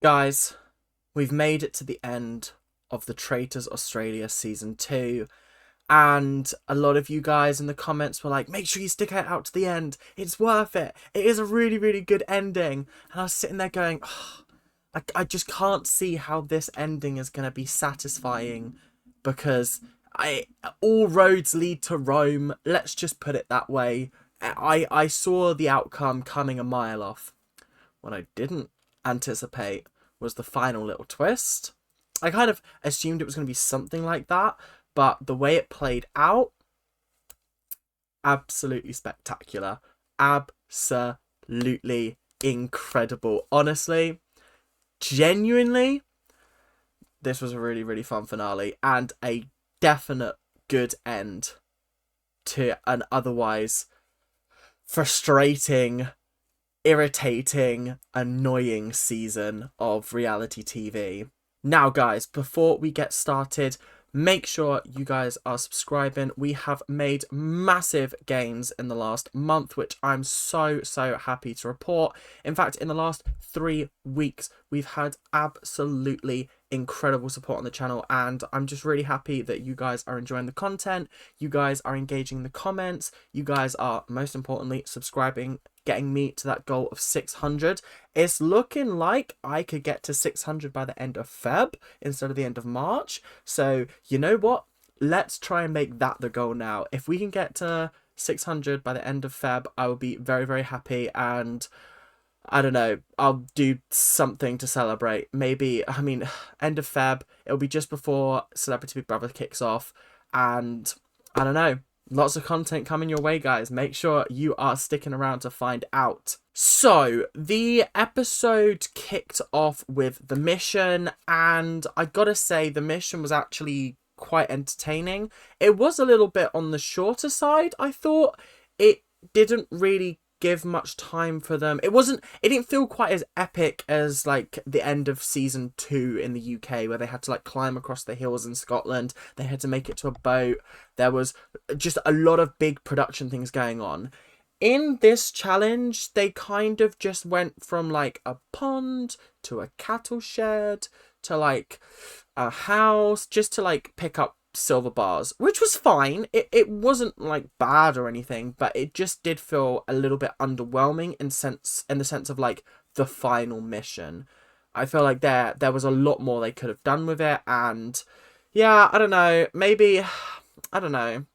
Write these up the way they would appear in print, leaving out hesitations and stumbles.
Guys, we've made it to the end of the Traitors Australia Season 2. And a lot of you guys in the comments were like, make sure you stick it out to the end. It's worth it. It is a really, really good ending. And I was sitting there going, oh, I just can't see how this ending is going to be satisfying because all roads lead to Rome. Let's just put it that way. I saw the outcome coming a mile off. What I didn't anticipate was the final little twist. I kind of assumed it was going to be something like that, but the way it played out, absolutely spectacular. Absolutely incredible. Honestly, genuinely, this was a really, really fun finale and a definite good end to an otherwise frustrating, irritating, annoying season of reality TV. Now, guys, before we get started, make sure you guys are subscribing. We have made massive gains in the last month, which I'm so happy to report. In fact, in the last 3 weeks, we've had absolutely incredible support on the channel, and I'm just really happy that you guys are enjoying the content. You guys are engaging in the comments. You guys are, most importantly, subscribing, getting me to that goal of 600. It's looking like I could get to 600 by the end of Feb instead of the end of March. So you know what? Let's try and make that the goal now. If we can get to 600 by the end of Feb, I will be very happy, and I don't know, I'll do something to celebrate. Maybe, I mean, end of Feb, it'll be just before Celebrity Big Brother kicks off, and I don't know, lots of content coming your way, guys. Make sure you are sticking around to find out. So, the episode kicked off with the mission, and I gotta say, the mission was actually quite entertaining. It was a little bit on the shorter side, I thought. It didn't really give much time for them. It didn't feel quite as epic as like the end of season 2 in the UK, where they had to like climb across the hills in Scotland. They had to make it to a boat. There was just a lot of big production things going on. In this challenge, they kind of just went from like a pond to a cattle shed to like a house, just to like pick up silver bars, which was fine. It wasn't like bad or anything, but it just did feel a little bit underwhelming in the sense of like the final mission. I feel like there was a lot more they could have done with it, and yeah, I don't know, maybe, I don't know.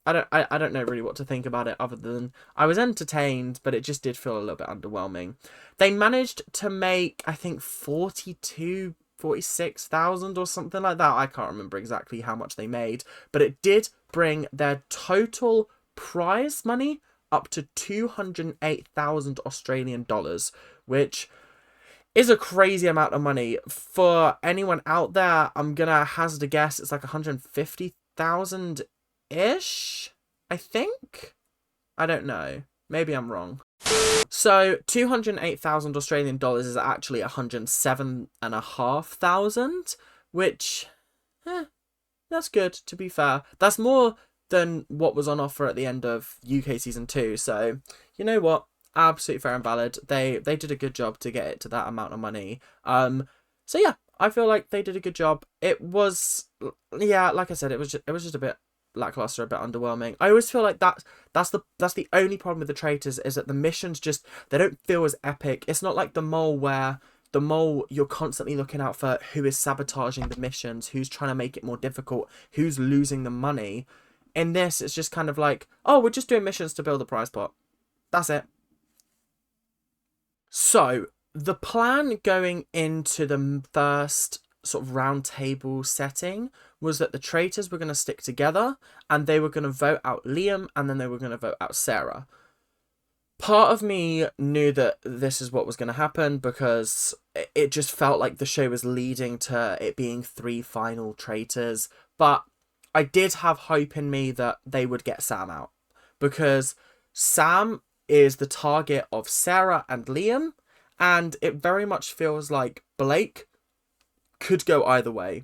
I don't know really what to think about it, other than I was entertained, but it just did feel a little bit underwhelming. They managed to make, I think, 46,000 or something like that. I can't remember exactly how much they made, but it did bring their total prize money up to 208,000 Australian dollars, which is a crazy amount of money. For anyone out there, I'm gonna hazard a guess, it's like 150,000 ish, I think. I don't know, maybe I'm wrong. So 208,000 Australian dollars is actually 107,500, which, that's good, to be fair. That's more than what was on offer at the end of UK season 2. So you know what? Absolutely fair and valid. They did a good job to get it to that amount of money. So yeah, I feel like they did a good job. It was, yeah, like I said, it was just a bit lackluster, a bit underwhelming. I always feel like that's the only problem with the Traitors, is that the missions just, they don't feel as epic. It's not like the Mole, where the Mole, you're constantly looking out for who is sabotaging the missions, who's trying to make it more difficult, who's losing the money. In this, it's just kind of like, oh, we're just doing missions to build a prize pot. That's it. So the plan going into the first sort of round table setting was that the Traitors were going to stick together, and they were going to vote out Liam, and then they were going to vote out Sarah. Part of me knew that this is what was going to happen, because it just felt like the show was leading to it being 3 final traitors, but I did have hope in me that they would get Sam out, because Sam is the target of Sarah and Liam, and it very much feels like Blake could go either way.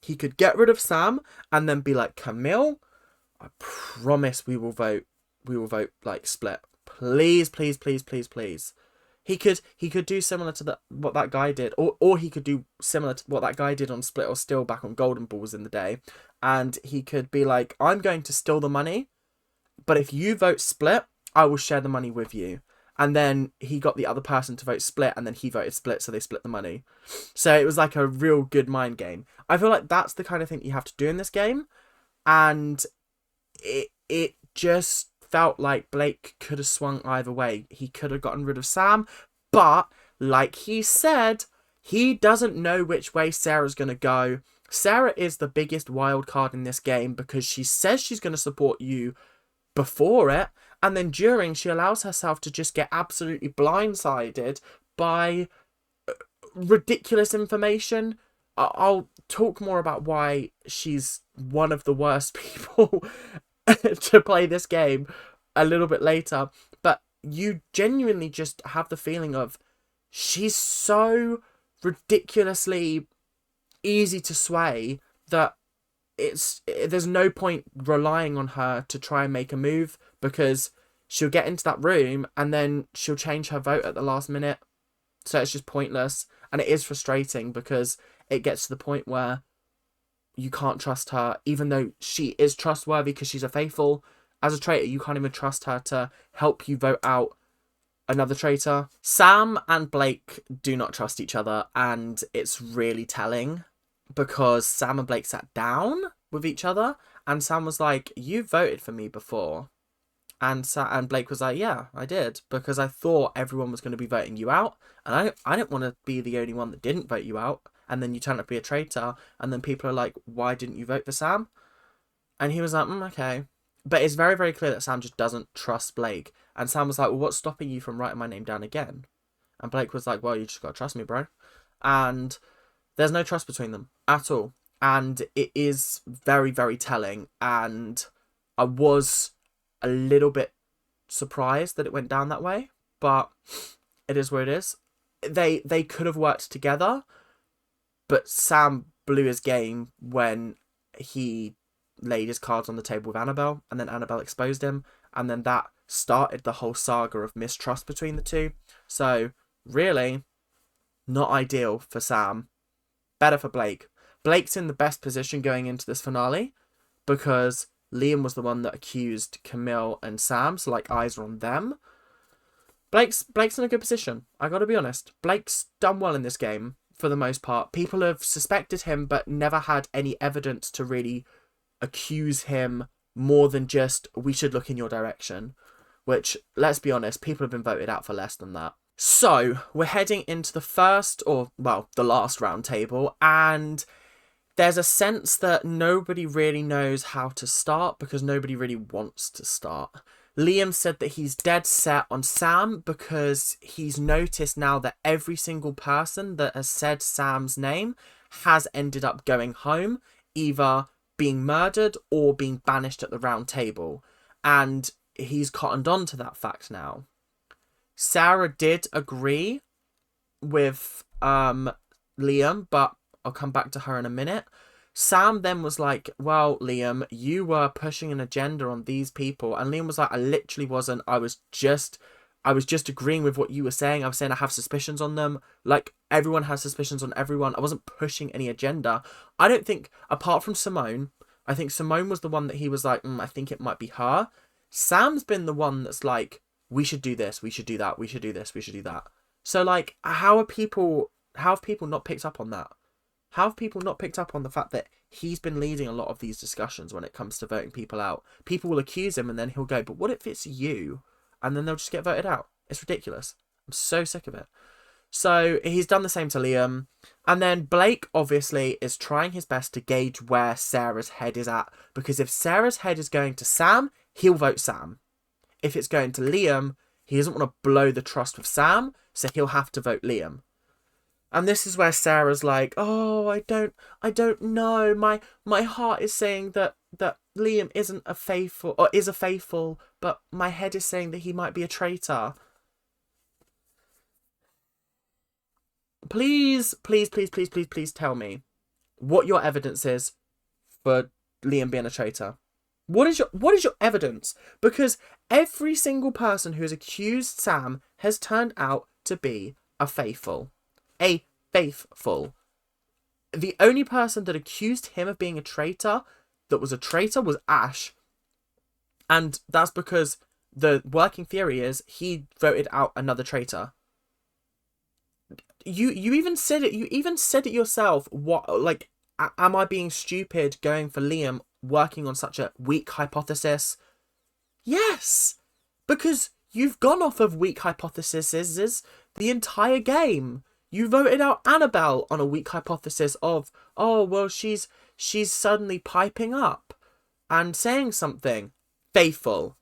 He could get rid of Sam and then be like, Camille, I promise we will vote like split. Please. He could do similar to what that guy did, or he could do similar to what that guy did on Split or Steal back on Golden Balls in the day, and he could be like, I'm going to steal the money, but if you vote Split, I will share the money with you. And then he got the other person to vote Split, and then he voted Split, so they split the money. So it was like a real good mind game. I feel like that's the kind of thing you have to do in this game, and it just felt like Blake could have swung either way. He could have gotten rid of Sam, but like he said, he doesn't know which way Sarah's going to go. Sarah is the biggest wild card in this game because she says she's going to support you before it, and then during she allows herself to just get absolutely blindsided by ridiculous information. I'll talk more about why she's one of the worst people to play this game a little bit later, but you genuinely just have the feeling of she's so ridiculously easy to sway that there's no point relying on her to try and make a move, because she'll get into that room and then she'll change her vote at the last minute, so it's just pointless. And it is frustrating because it gets to the point where you can't trust her, even though she is trustworthy because she's a faithful. As a traitor, you can't even trust her to help you vote out another traitor. Sam and Blake do not trust each other, and it's really telling because Sam and Blake sat down with each other, and Sam was like, you voted for me before. And Blake was like, yeah, I did, because I thought everyone was going to be voting you out, and I didn't want to be the only one that didn't vote you out. And then you turn up to be a traitor, and then people are like, why didn't you vote for Sam? And he was like, okay. But it's very, very clear that Sam just doesn't trust Blake. And Sam was like, well, what's stopping you from writing my name down again? And Blake was like, well, you just got to trust me, bro. And there's no trust between them at all. And it is very, very telling. And I was a little bit surprised that it went down that way. But it is what it is. They could have worked together. But Sam blew his game when he laid his cards on the table with Annabelle, and then Annabelle exposed him, and then that started the whole saga of mistrust between the two. So, really, not ideal for Sam. Better for Blake. Blake's in the best position going into this finale because Liam was the one that accused Camille and Sam, so like eyes are on them. Blake's in a good position, I gotta be honest. Blake's done well in this game. For the most part, people have suspected him but never had any evidence to really accuse him more than just, we should look in your direction, which, let's be honest, people have been voted out for less than that. So we're heading into the the last round table, and there's a sense that nobody really knows how to start because nobody really wants to start. Liam said that he's dead set on Sam because he's noticed now that every single person that has said Sam's name has ended up going home, either being murdered or being banished at the round table. And he's cottoned on to that fact now. Sarah did agree with Liam, but I'll come back to her in a minute. Sam then was like, well, Liam, you were pushing an agenda on these people. And Liam was like, I literally wasn't. I was just agreeing with what you were saying. I was saying I have suspicions on them. Like, everyone has suspicions on everyone. I wasn't pushing any agenda. I don't think, apart from Simone, I think Simone was the one that he was like, I think it might be her. Sam's been the one that's like, we should do this, we should do that, we should do this, we should do that. So, like, how have people not picked up on that? How have people not picked up on the fact that he's been leading a lot of these discussions when it comes to voting people out? People will accuse him and then he'll go, but what if it's you? And then they'll just get voted out. It's ridiculous. I'm so sick of it. So he's done the same to Liam. And then Blake obviously is trying his best to gauge where Sarah's head is at. Because if Sarah's head is going to Sam, he'll vote Sam. If it's going to Liam, he doesn't want to blow the trust with Sam, so he'll have to vote Liam. And this is where Sarah's like, oh, I don't know. My heart is saying that Liam isn't a faithful, or is a faithful, but my head is saying that he might be a traitor. Please tell me what your evidence is for Liam being a traitor. What is your evidence? Because every single person who has accused Sam has turned out to be a faithful. A faithful. The only person that accused him of being a traitor, that was a traitor, was Ash. And that's because the working theory is he voted out another traitor. You even said it. You even said it yourself. What, like, am I being stupid going for Liam working on such a weak hypothesis? Yes, because you've gone off of weak hypotheses the entire game. You voted out Annabelle on a weak hypothesis of, oh, well, she's suddenly piping up and saying something. Faithful.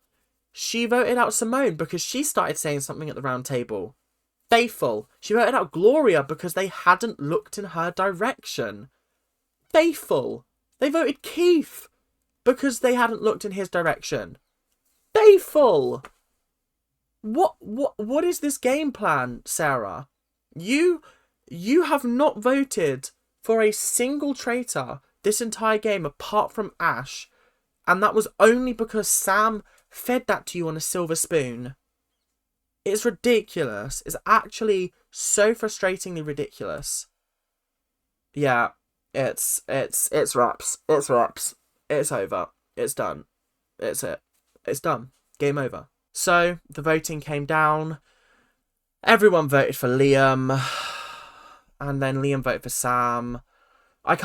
She voted out Simone because she started saying something at the round table. Faithful. She voted out Gloria because they hadn't looked in her direction. Faithful. They voted Keith because they hadn't looked in his direction. Faithful. What is this game plan, Sarah? You have not voted for a single traitor this entire game apart from Ash, and that was only because Sam fed that to you on a silver spoon. It's ridiculous. It's actually so frustratingly ridiculous. Yeah, it's wraps. It's wraps. It's over. It's done. It's it. It's done. Game over. So the voting came down. Everyone voted for Liam, and then Liam voted for Sam. I was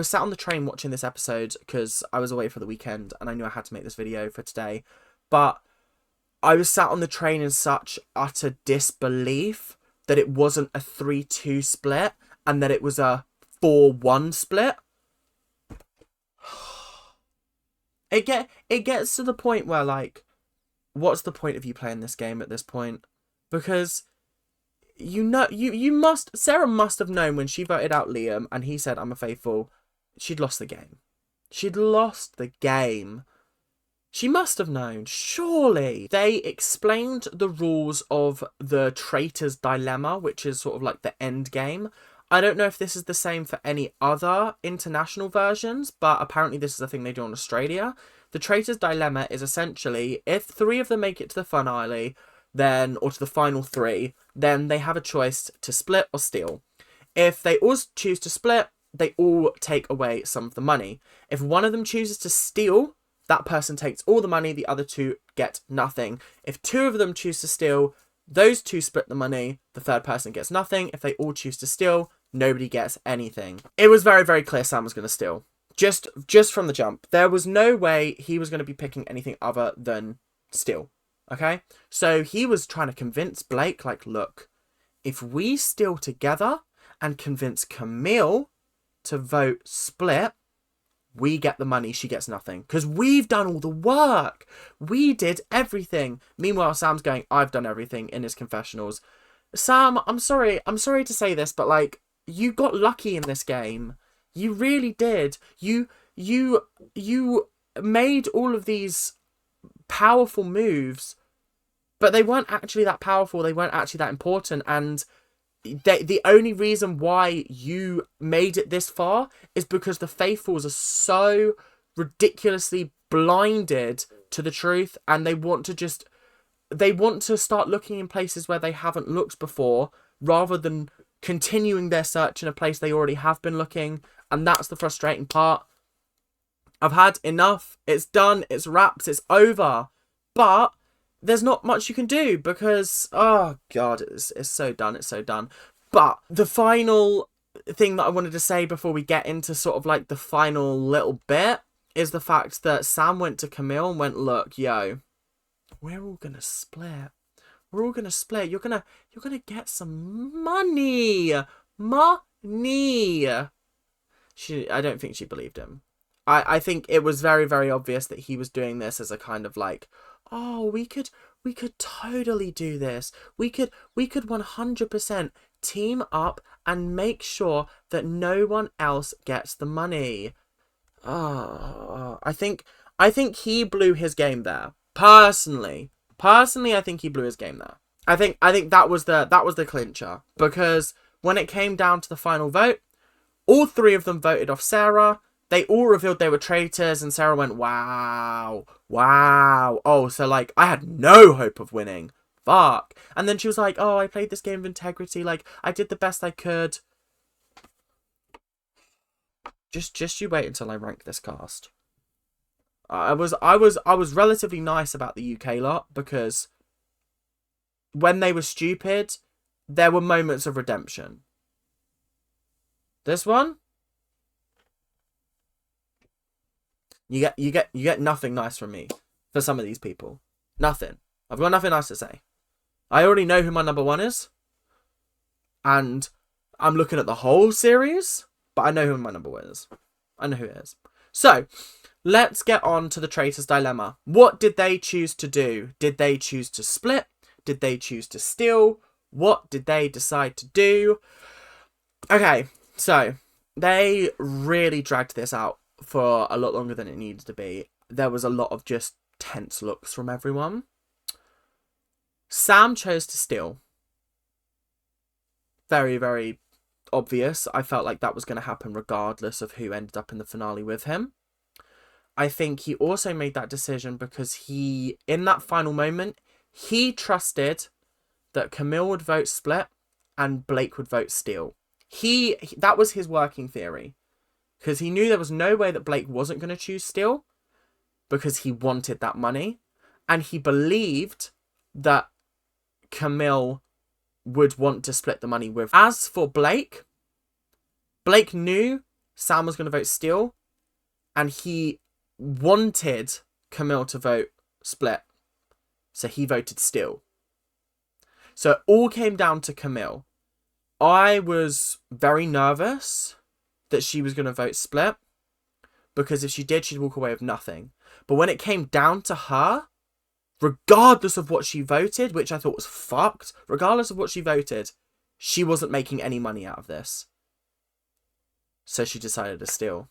sat on the train watching this episode because I was away for the weekend and I knew I had to make this video for today. But I was sat on the train in such utter disbelief that it wasn't a 3-2 split and that it was a 4-1 split. It gets to the point where, like, what's the point of you playing this game at this point? Because Sarah must have known when she voted out Liam and he said, I'm a faithful, she'd lost the game. She'd lost the game. She must have known, surely. They explained the rules of the Traitors Dilemma, which is sort of like the end game. I don't know if this is the same for any other international versions, but apparently this is a thing they do in Australia. The Traitors Dilemma is essentially, if 3 of them make it to the finale, then, or to the final 3, then they have a choice to split or steal. If they all choose to split, they all take away some of the money. If one of them chooses to steal, that person takes all the money, the other 2 get nothing. If 2 of them choose to steal, those 2 split the money, the third person gets nothing. If they all choose to steal, nobody gets anything. It was very, very clear Sam was going to steal. Just from the jump. There was no way he was going to be picking anything other than steal. Okay? So he was trying to convince Blake, like, look, if we steal together and convince Camille to vote split, we get the money, she gets nothing. Because we've done all the work. We did everything. Meanwhile, Sam's going, I've done everything in his confessionals. Sam, I'm sorry to say this, but, like, you got lucky in this game. You really did. You made all of these powerful moves, but they weren't actually that powerful. They weren't actually that important. And the only reason why you made it this far is because the faithfuls are so ridiculously blinded to the truth, and they want to start looking in places where they haven't looked before, rather than continuing their search in a place they already have been looking. And that's the frustrating part. I've had enough. It's done. It's wraps. It's over. But there's not much you can do because, oh God, it's so done. It's so done. But the final thing that I wanted to say before we get into sort of like the final little bit is the fact that Sam went to Camille and went, look, yo, we're all going to split. We're all going to split. You're going to get some money. Money. I don't think she believed him. I think it was very, very obvious that he was doing this as a kind of like, oh, we could totally do this. We could 100% team up and make sure that no one else gets the money. I think he blew his game there. Personally, I think he blew his game there. I think that was the clincher, because when it came down to the final vote, all 3 of them voted off Sarah. They all revealed they were traitors, and Sarah went, wow. Oh, so, like, I had no hope of winning. fuck. And then she was like, oh, I played this game of integrity. Like, I did the best I could. Just you wait until I rank this cast. I was relatively nice about the UK lot because when they were stupid, there were moments of redemption. This one, you get nothing nice from me for some of these people. Nothing. I've got nothing nice to say. I already know who my number one is, and I'm looking at the whole series, but I know who my number one is. I know who it is. So, let's get on to the Traitors' dilemma. What did they choose to do? Did they choose to split? Did they choose to steal? What did they decide to do? Okay, so they really dragged this out for a lot longer than it needed to be. There was a lot of just tense looks from everyone. Sam chose to steal. Very, very obvious. I felt like that was going to happen regardless of who ended up in the finale with him. I think he also made that decision because he, in that final moment, he trusted that Camille would vote split and Blake would vote steal. That was his working theory. Because he knew there was no way that Blake wasn't going to choose steal because he wanted that money. And he believed that Camille would want to split the money with. As for Blake knew Sam was going to vote steal and he wanted Camille to vote split. So he voted steal. So it all came down to Camille. I was very nervous that she was going to vote split because if she did, she'd walk away with nothing. But when it came down to her, regardless of what she voted, which I thought was fucked, regardless of what she voted, she wasn't making any money out of this. So she decided to steal.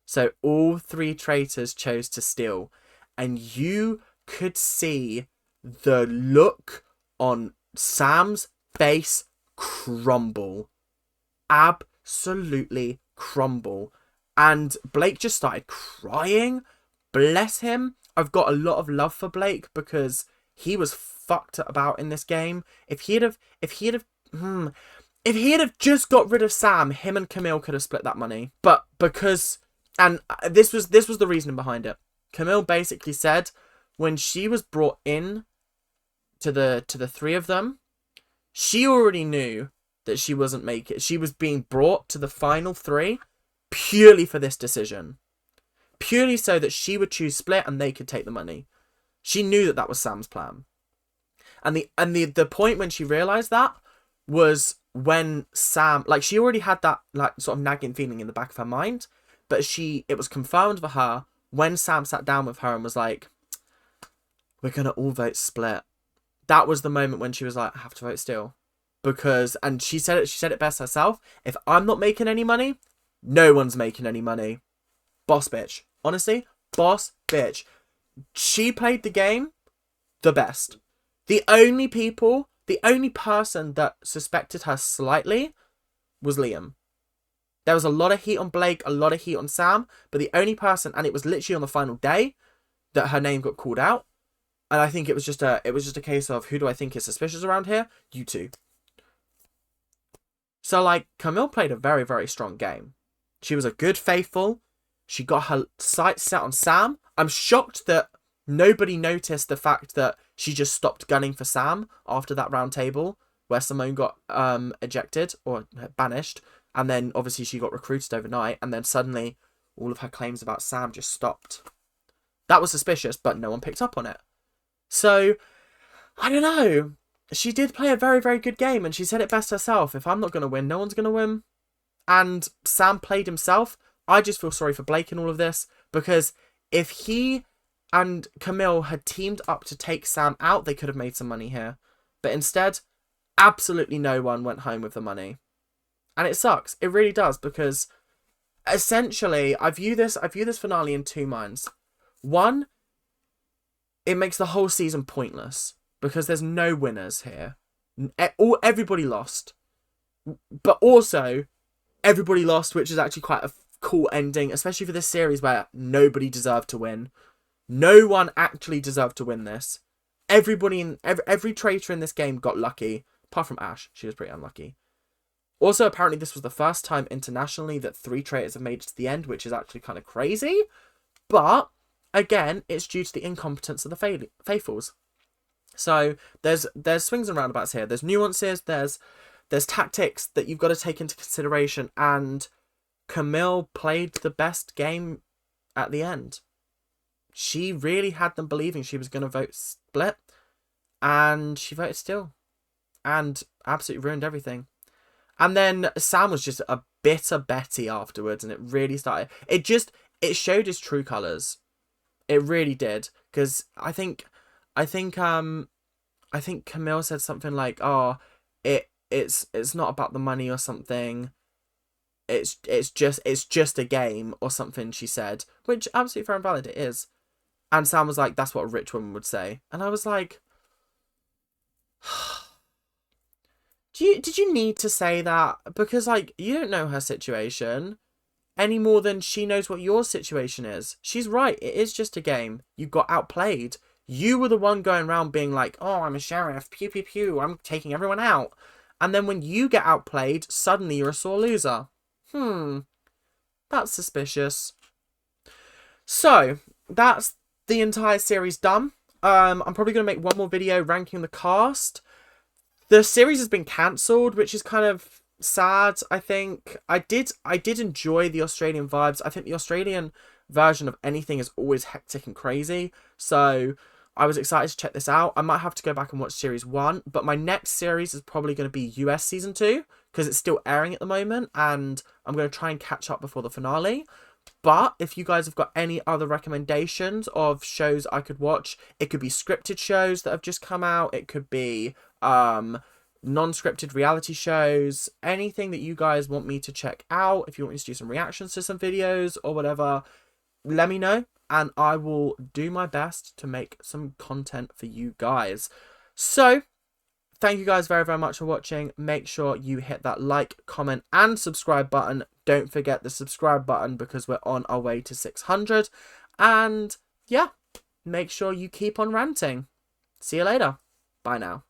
So all three traitors chose to steal. And you could see the look on Sam's face crumble. Absolutely crumble. And Blake just started crying. Bless him. I've got a lot of love for Blake because he was fucked about in this game. If he had just got rid of Sam, him and Camille could have split that money. But because, and this was the reasoning behind it. Camille basically said when she was brought in to the three of them, she already knew that she wasn't making it. She was being brought to the final three purely for this decision. Purely so that she would choose split and they could take the money. She knew that that was Sam's plan. And the point when she realised that was when Sam, like, she already had that, like, sort of nagging feeling in the back of her mind, but it was confirmed for her when Sam sat down with her and was like, we're going to all vote split. That was the moment when she was like, I have to vote steal. Because, and she said it best herself, if I'm not making any money, no one's making any money. Boss bitch. Honestly, boss bitch. She played the game the best. The only person that suspected her slightly was Liam. There was a lot of heat on Blake, a lot of heat on Sam, but the only person, and it was literally on the final day that her name got called out. And I think it was just a case of, who do I think is suspicious around here? You two. So, like, Camille played a very, very strong game. She was a good faithful. She got her sights set on Sam. I'm shocked that nobody noticed the fact that she just stopped gunning for Sam after that round table where Simone got ejected or banished. And then, obviously, she got recruited overnight. And then suddenly, all of her claims about Sam just stopped. That was suspicious, but no one picked up on it. So, I don't know. She did play a very, very good game. And she said it best herself. If I'm not going to win, no one's going to win. And Sam played himself. I just feel sorry for Blake in all of this. Because if he and Camille had teamed up to take Sam out, they could have made some money here. But instead, absolutely no one went home with the money. And it sucks. It really does. Because essentially, I view this finale in two minds. One, it makes the whole season pointless. Because there's no winners here. Everybody lost. But also, everybody lost, which is actually quite a cool ending, especially for this series where nobody deserved to win. No one actually deserved to win this. Everybody in every traitor in this game got lucky, apart from Ash. She was pretty unlucky. Also, apparently this was the first time internationally that 3 traitors have made it to the end, which is actually kind of crazy. But again, it's due to the incompetence of the faithfuls. So there's swings and roundabouts here. There's nuances. There's tactics that you've got to take into consideration. And Camille played the best game at the end. She really had them believing she was going to vote split, and she voted still, and absolutely ruined everything. And then Sam was just a bitter Betty afterwards, and it really started. It showed his true colours. It really did, because I think Camille said something like, "Oh, it's not about the money or something. It's just a game," or something she said, which absolutely fair and valid it is. And Sam was like, "That's what a rich woman would say." And I was like, did you need to say that? Because, like, you don't know her situation any more than she knows what your situation is. She's right. It is just a game. You got outplayed. You were the one going around being like, "Oh, I'm a sheriff. Pew, pew, pew. I'm taking everyone out." And then when you get outplayed, suddenly you're a sore loser. That's suspicious. So, that's the entire series done. I'm probably going to make one more video ranking the cast. The series has been cancelled, which is kind of sad, I think. I did enjoy the Australian vibes. I think the Australian version of anything is always hectic and crazy. So I was excited to check this out. I might have to go back and watch series 1, but my next series is probably going to be US season 2, because it's still airing at the moment, and I'm going to try and catch up before the finale. But if you guys have got any other recommendations of shows I could watch, it could be scripted shows that have just come out. It could be non-scripted reality shows. Anything that you guys want me to check out. If you want me to do some reactions to some videos or whatever, let me know. And I will do my best to make some content for you guys. So, thank you guys very, very much for watching. Make sure you hit that like, comment, and subscribe button. Don't forget the subscribe button, because we're on our way to 600. And yeah, make sure you keep on ranting. See you later. Bye now.